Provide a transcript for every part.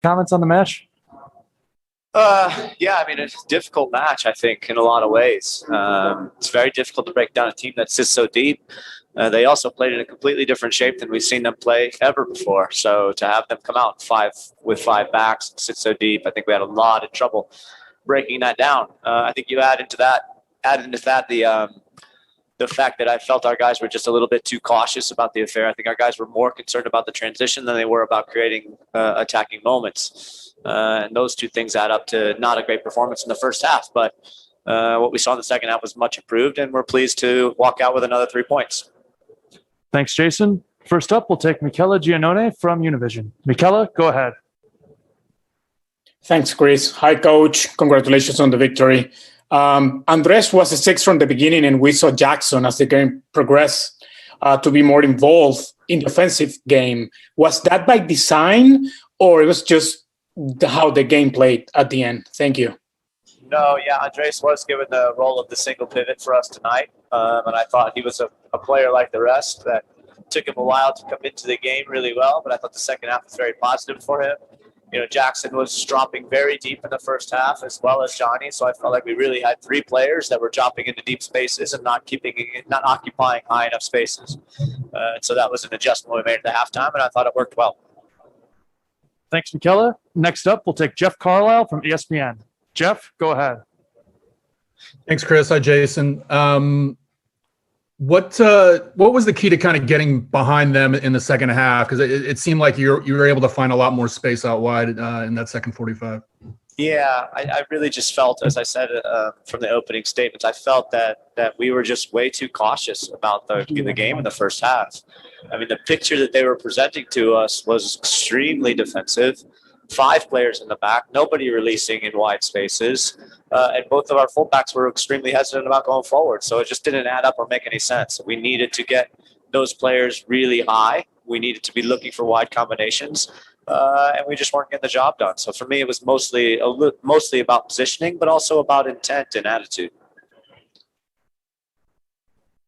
Comments on the match? Yeah, I mean, it's a difficult match, I think, in a lot of ways. It's very difficult to break down a team that sits so deep. They also played in a completely different shape than we've seen them play ever before. So to have them come out with five backs and sit so deep, I think we had a lot of trouble breaking that down. I think you add into that the fact that I felt our guys were just a little bit too cautious about the affair. I think our guys were more concerned about the transition than they were about creating attacking moments. And those two things add up to not a great performance in the first half. But what we saw in the second half was much improved, and we're pleased to walk out with another 3 points. Thanks, Jason. First up, we'll take Michele Giannone from Univision. Michele, go ahead. Thanks, Chris. Hi, Coach. Congratulations on the victory. Andres was a 6 from the beginning, and we saw Jackson as the game progressed to be more involved in the offensive game. Was that by design, or it was just how the game played at the end? Thank you. No, yeah, Andres was given the role of the single pivot for us tonight, and I thought he was a player like the rest that took him a while to come into the game really well, but I thought the second half was very positive for him. You know, Jackson was dropping very deep in the first half, as well as Johnny. So I felt like we really had 3 players that were dropping into deep spaces and not occupying high enough spaces. So that was an adjustment we made at the halftime, and I thought it worked well. Thanks, Michele. Next up, we'll take Jeff Carlisle from ESPN. Jeff, go ahead. Thanks, Chris. Hi, Jason. What was the key to kind of getting behind them in the second half? Because it seemed like you were able to find a lot more space out wide in that second 45. Yeah, I really just felt, as I said from the opening statements, I felt that we were just way too cautious about the game in the first half. I mean, the picture that they were presenting to us was extremely defensive. 5 players in the back, nobody releasing in wide spaces, and both of our fullbacks were extremely hesitant about going forward. So it just didn't add up or make any sense. We needed to get those players really high. We needed to be looking for wide combinations, and we just weren't getting the job done. So for me, it was mostly about positioning, but also about intent and attitude.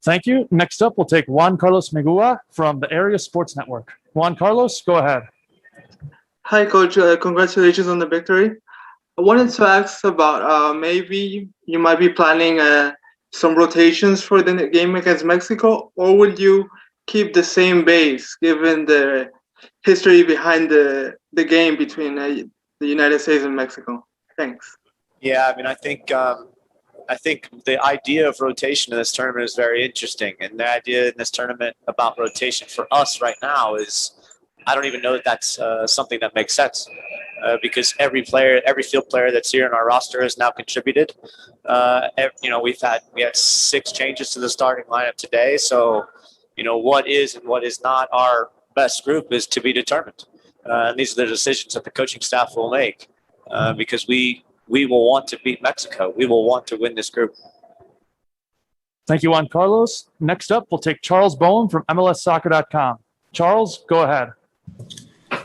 Thank you. Next up, we'll take Juan Carlos Megua from the Area Sports Network. Juan Carlos, go ahead. Hi, Coach. Congratulations on the victory. I wanted to ask about maybe you might be planning some rotations for the game against Mexico, or will you keep the same base given the history behind the game between the United States and Mexico? Thanks. Yeah, I mean, I think the idea of rotation in this tournament is very interesting, and the idea in this tournament about rotation for us right now is, I don't even know that that's something that makes sense because every field player that's here in our roster has now contributed. We had 6 changes to the starting lineup today. So, what is and what is not our best group is to be determined. And these are the decisions that the coaching staff will make because we will want to beat Mexico. We will want to win this group. Thank you, Juan Carlos. Next up, we'll take Charles Bowen from MLSsoccer.com. Charles, go ahead.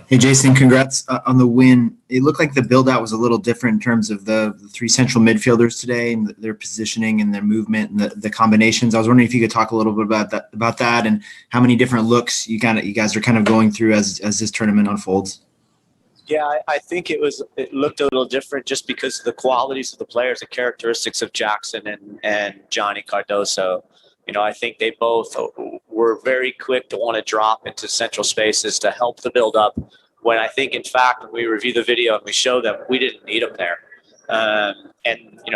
Hey, Jason, congrats on the win. It looked like the build-out was a little different in terms of the 3 central midfielders today and their positioning and their movement and the combinations. I was wondering if you could talk a little bit about that and how many different looks you guys are kind of going through as this tournament unfolds. Yeah, I think it looked a little different just because of the qualities of the players, the characteristics of Jackson and Johnny Cardoso. I think they both were very quick to want to drop into central spaces to help the build-up, when I think, in fact, when we review the video and we show them, we didn't need them there.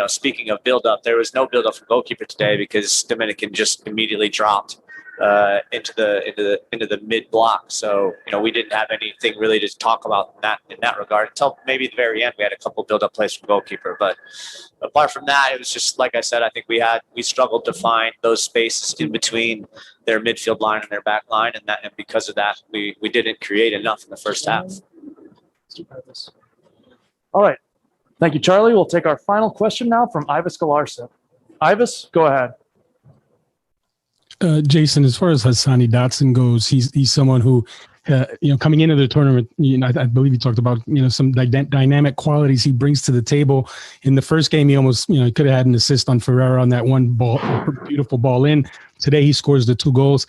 Speaking of build-up, there was no build-up from goalkeeper today because Dominican just immediately dropped into the mid block. So we didn't have anything really to talk about in that regard until maybe the very end. We had a couple build-up plays from goalkeeper, but apart from that, it was just like I said. I think we struggled to find those spaces in between their midfield line and their back line, and because of that, we didn't create enough in the first half. All right, thank you, Charlie. We'll take our final question now from Ivis Galarsa. Ivis, go ahead. Jason, as far as Hassani Dotson goes, he's someone who, coming into the tournament, I believe you talked about, some dynamic qualities he brings to the table. In the first game, he almost, he could have had an assist on Ferreira on that one ball, beautiful ball in. Today, he scores the 2 goals.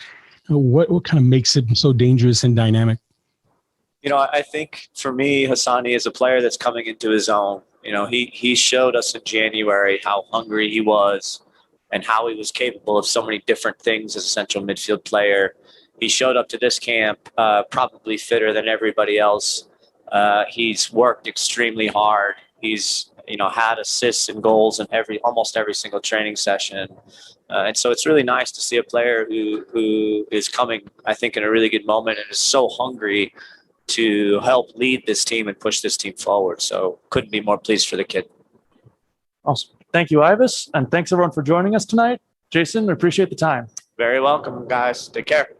What kind of makes it so dangerous and dynamic? You know, I think for me, Hassani is a player that's coming into his own. You know, he showed us in January how hungry he was and how he was capable of so many different things as a central midfield player. He showed up to this camp probably fitter than everybody else. He's worked extremely hard. He's, you know, had assists and goals in almost every single training session. And so it's really nice to see a player who is coming, I think, in a really good moment and is so hungry to help lead this team and push this team forward. So couldn't be more pleased for the kid. Awesome. Thank you, Ivis. And thanks everyone for joining us tonight. Jason, we appreciate the time. Very welcome, guys. Take care.